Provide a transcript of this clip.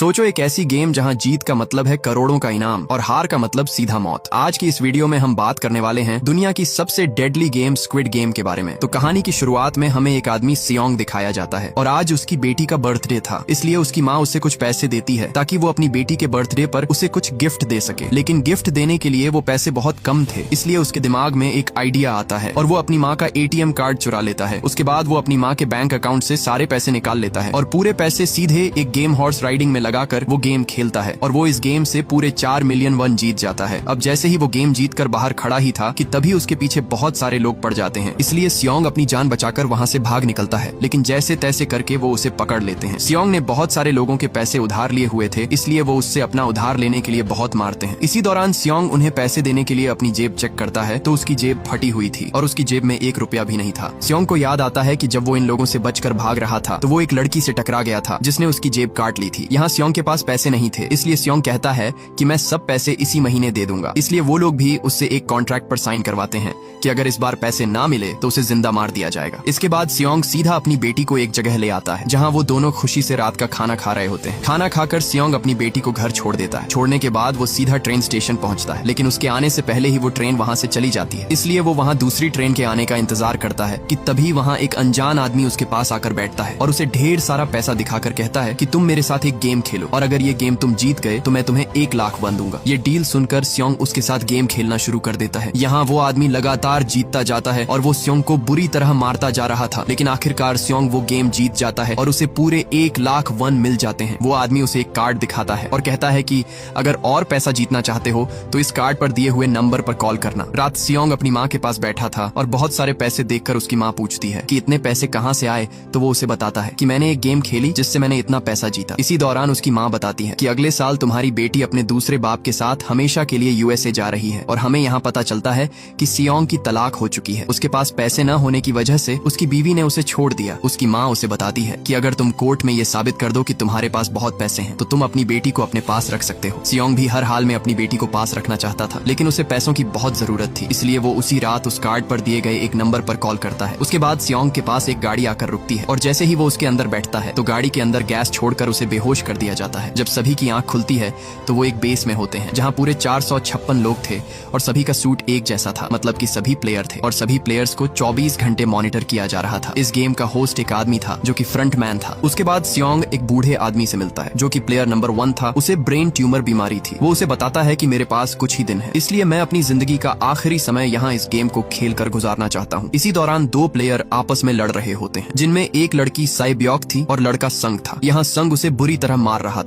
सोचो एक ऐसी गेम जहां जीत का मतलब है करोड़ों का इनाम और हार का मतलब सीधा मौत। आज की इस वीडियो में हम बात करने वाले हैं दुनिया की सबसे डेडली गेम स्क्विड गेम के बारे में। तो कहानी की शुरुआत में हमें एक आदमी सियोंग दिखाया जाता है और आज उसकी बेटी का बर्थडे था, इसलिए उसकी माँ उसे कुछ पैसे देती है ताकि वो अपनी बेटी के बर्थडे पर उसे कुछ गिफ्ट दे सके। लेकिन गिफ्ट देने के लिए वो पैसे बहुत कम थे, इसलिए उसके दिमाग में एक आइडिया आता है और वो अपनी माँ का ATM कार्ड चुरा लेता है। उसके बाद वो अपनी माँ के बैंक अकाउंट से सारे पैसे निकाल लेता है और पूरे पैसे सीधे एक गेम हॉर्स राइडिंग में लगाकर वो गेम खेलता है और वो इस गेम से पूरे 4 मिलियन वन जीत जाता है। अब जैसे ही वो गेम जीत कर बाहर खड़ा ही था कि तभी उसके पीछे बहुत सारे लोग पड़ जाते हैं, इसलिए सियोंग अपनी जान बचाकर वहाँ से भाग निकलता है। लेकिन जैसे तैसे करके वो उसे पकड़ लेते हैं। सियोंग ने बहुत सारे लोगों के पैसे उधार लिए हुए थे, इसलिए वो उससे अपना उधार लेने के लिए बहुत मारते हैं। इसी दौरान सियोंग उन्हें पैसे देने के लिए अपनी जेब चेक करता है तो उसकी जेब फटी हुई थी और उसकी जेब में 1 रुपया भी नहीं था। सियोंग को याद आता है कि जब वो इन लोगों से बचकर भाग रहा था तो वो एक लड़की से टकरा गया था जिसने उसकी जेब काट ली थी। यहाँ सियोंग के पास पैसे नहीं थे, इसलिए सियोंग कहता है कि मैं सब पैसे इसी महीने दे दूंगा। इसलिए वो लोग भी उससे एक कॉन्ट्रैक्ट पर साइन करवाते हैं कि अगर इस बार पैसे ना मिले तो उसे जिंदा मार दिया जाएगा। इसके बाद सियोंग सीधा अपनी बेटी को एक जगह ले आता है जहाँ वो दोनों खुशी से रात का खाना खा रहे होते हैं। खाना खाकर सियोंग अपनी बेटी को घर छोड़ देता है। छोड़ने के बाद वो सीधा ट्रेन स्टेशन पहुंचता है, लेकिन उसके आने से पहले ही वो ट्रेन वहाँ से चली जाती है, इसलिए वो वहाँ दूसरी ट्रेन के आने का इंतजार करता है कि तभी वहाँ एक अनजान आदमी उसके पास आकर बैठता है और उसे ढेर सारा पैसा दिखाकर कहता है कि तुम मेरे साथ एक गेम खेलो और अगर ये गेम तुम जीत गए तो मैं तुम्हें 1 लाख वन दूंगा। ये डील सुनकर सियोंग उसके साथ गेम खेलना शुरू कर देता है। यहाँ वो आदमी लगातार जीतता जाता है और वो सियोंग को बुरी तरह मारता जा रहा था, लेकिन आखिरकार सियोंग वो गेम जीत जाता है और उसे पूरे 1 लाख वन मिल जाते हैं। वो आदमी उसे एक कार्ड दिखाता है और कहता है कि अगर और पैसा जीतना चाहते हो तो इस कार्ड पर दिए हुए नंबर पर कॉल करना। रात सियोंग अपनी माँ के पास बैठा था और बहुत सारे पैसे देखकर उसकी माँ पूछती है कि इतने पैसे कहाँ से आए, तो वो उसे बताता है कि मैंने एक गेम खेली जिससे मैंने इतना पैसा जीता। इसी दौरान उसकी माँ बताती है कि अगले साल तुम्हारी बेटी अपने दूसरे बाप के साथ हमेशा के लिए USA जा रही है और हमें यहाँ पता चलता है कि सियोंग की तलाक हो चुकी है। उसके पास पैसे न होने की वजह से उसकी बीवी ने उसे छोड़ दिया। उसकी माँ उसे बताती है कि अगर तुम कोर्ट में ये साबित कर दो कि तुम्हारे पास बहुत पैसे हैं तो तुम अपनी बेटी को अपने पास रख सकते हो। सियोंग भी हर हाल में अपनी बेटी को पास रखना चाहता था, लेकिन उसे पैसों की बहुत जरूरत थी, इसलिए वो उसी रात उस कार्ड पर दिए गए एक नंबर पर कॉल करता है। उसके बाद सियोंग के पास एक गाड़ी आकर रुकती है और जैसे ही वो उसके अंदर बैठता है तो गाड़ी के अंदर गैस छोड़कर उसे बेहोश कर दिया जाता है। जब सभी की आंख खुलती है तो वो एक बेस में होते हैं जहाँ पूरे 456 लोग थे और सभी का सूट एक जैसा था, मतलब कि सभी प्लेयर थे और सभी प्लेयर्स को 24 घंटे मॉनिटर किया जा रहा था। इस गेम का होस्ट एक आदमी था जो कि फ्रंट मैन था। उसके बाद सियोंग एक बूढ़े आदमी से मिलता है जो कि प्लेयर नंबर 1 था। उसे ब्रेन ट्यूमर बीमारी थी। वो उसे बताता है कि मेरे पास कुछ ही दिन है, इसलिए मैं अपनी जिंदगी का आखिरी समय यहाँ इस गेम को खेल कर गुजारना चाहता हूँ। इसी दौरान 2 प्लेयर आपस में लड़ रहे होते हैं जिनमें एक लड़की साइब्योक थी और लड़का संग था। यहाँ संग उसे बुरी तरह मार रहा था।